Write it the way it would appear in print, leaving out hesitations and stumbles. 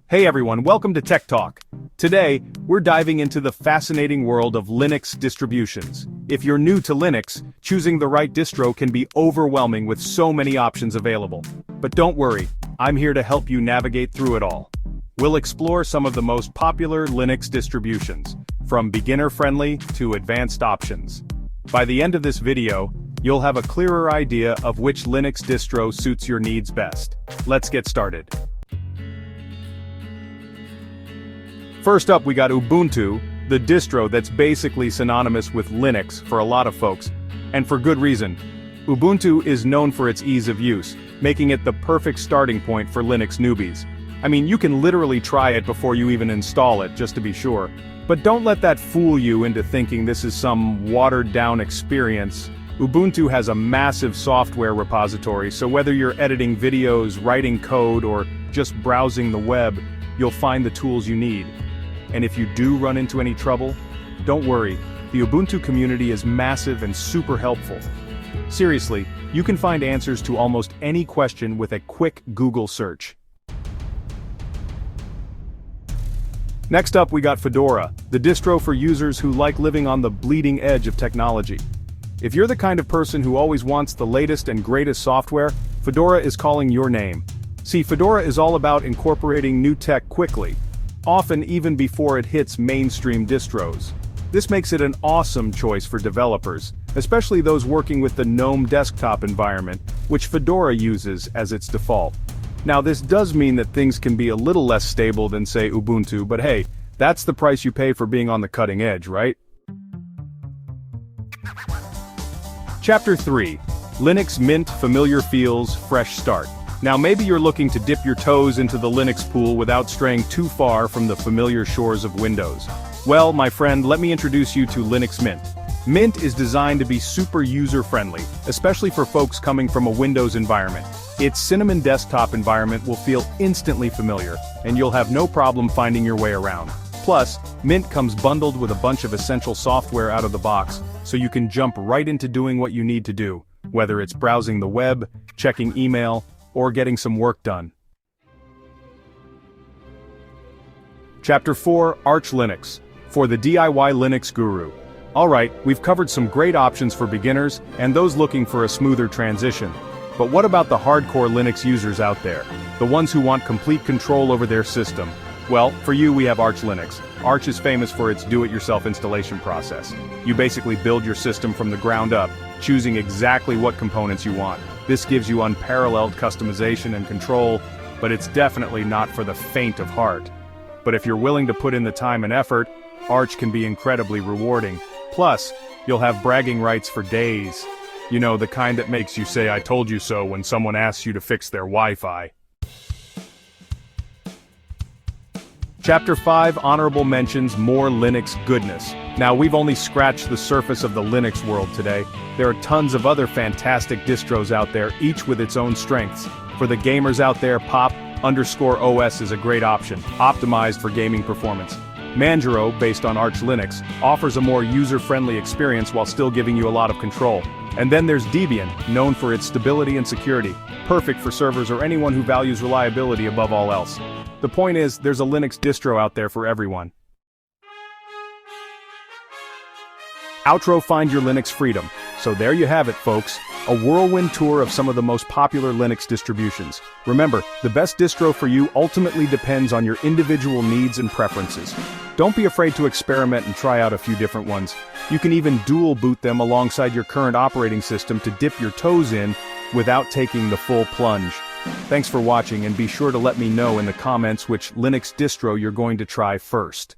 Hey everyone, welcome to Tech Talk. Today, we're diving into the fascinating world of Linux distributions. If you're new to Linux, choosing the right distro can be overwhelming with so many options available. But don't worry, I'm here to help you navigate through it all. We'll explore some of the most popular Linux distributions, from beginner-friendly to advanced options. By the end of this video, you'll have a clearer idea of which Linux distro suits your needs best. Let's get started. First up, we got Ubuntu, the distro that's basically synonymous with Linux for a lot of folks, and for good reason. Ubuntu is known for its ease of use, making it the perfect starting point for Linux newbies. I mean, you can literally try it before you even install it, just to be sure. But don't let that fool you into thinking this is some watered-down experience. Ubuntu has a massive software repository, so whether you're editing videos, writing code, or just browsing the web, you'll find the tools you need. And if you do run into any trouble, don't worry, the Ubuntu community is massive and super helpful. Seriously, you can find answers to almost any question with a quick Google search. Next up, we got Fedora, the distro for users who like living on the bleeding edge of technology. If you're the kind of person who always wants the latest and greatest software, Fedora is calling your name. See, Fedora is all about incorporating new tech quickly, often even before it hits mainstream distros. This makes it an awesome choice for developers, especially those working with the GNOME desktop environment, which Fedora uses as its default. Now, this does mean that things can be a little less stable than, say, Ubuntu, but hey, that's the price you pay for being on the cutting edge, right? Chapter 3. Linux Mint Familiar Feels, Fresh Start. Now maybe you're looking to dip your toes into the Linux pool without straying too far from the familiar shores of Windows. Well, my friend, let me introduce you to Linux Mint. Mint is designed to be super user-friendly, especially for folks coming from a Windows environment. Its Cinnamon desktop environment will feel instantly familiar, and you'll have no problem finding your way around. Plus, Mint comes bundled with a bunch of essential software out of the box, so you can jump right into doing what you need to do, whether it's browsing the web, checking email, or getting some work done. Chapter 4, Arch Linux, for the DIY Linux guru. Alright, we've covered some great options for beginners and those looking for a smoother transition. But what about the hardcore Linux users out there? The ones who want complete control over their system? Well, for you we have Arch Linux. Arch is famous for its do-it-yourself installation process. You basically build your system from the ground up, choosing exactly what components you want. This gives you unparalleled customization and control, but it's definitely not for the faint of heart. But if you're willing to put in the time and effort, Arch can be incredibly rewarding. Plus, you'll have bragging rights for days. You know, the kind that makes you say "I told you so" when someone asks you to fix their Wi-Fi. Chapter 5, Honorable Mentions, More Linux Goodness. Now, we've only scratched the surface of the Linux world today. There are tons of other fantastic distros out there, each with its own strengths. For the gamers out there, Pop_OS is a great option, optimized for gaming performance. Manjaro, based on Arch Linux, offers a more user-friendly experience while still giving you a lot of control. And then there's Debian, known for its stability and security, perfect for servers or anyone who values reliability above all else. The point is, there's a Linux distro out there for everyone. Outro, find your Linux freedom. So there you have it, folks. A whirlwind tour of some of the most popular Linux distributions. Remember, the best distro for you ultimately depends on your individual needs and preferences. Don't be afraid to experiment and try out a few different ones. You can even dual boot them alongside your current operating system to dip your toes in without taking the full plunge. Thanks for watching, and be sure to let me know in the comments which Linux distro you're going to try first.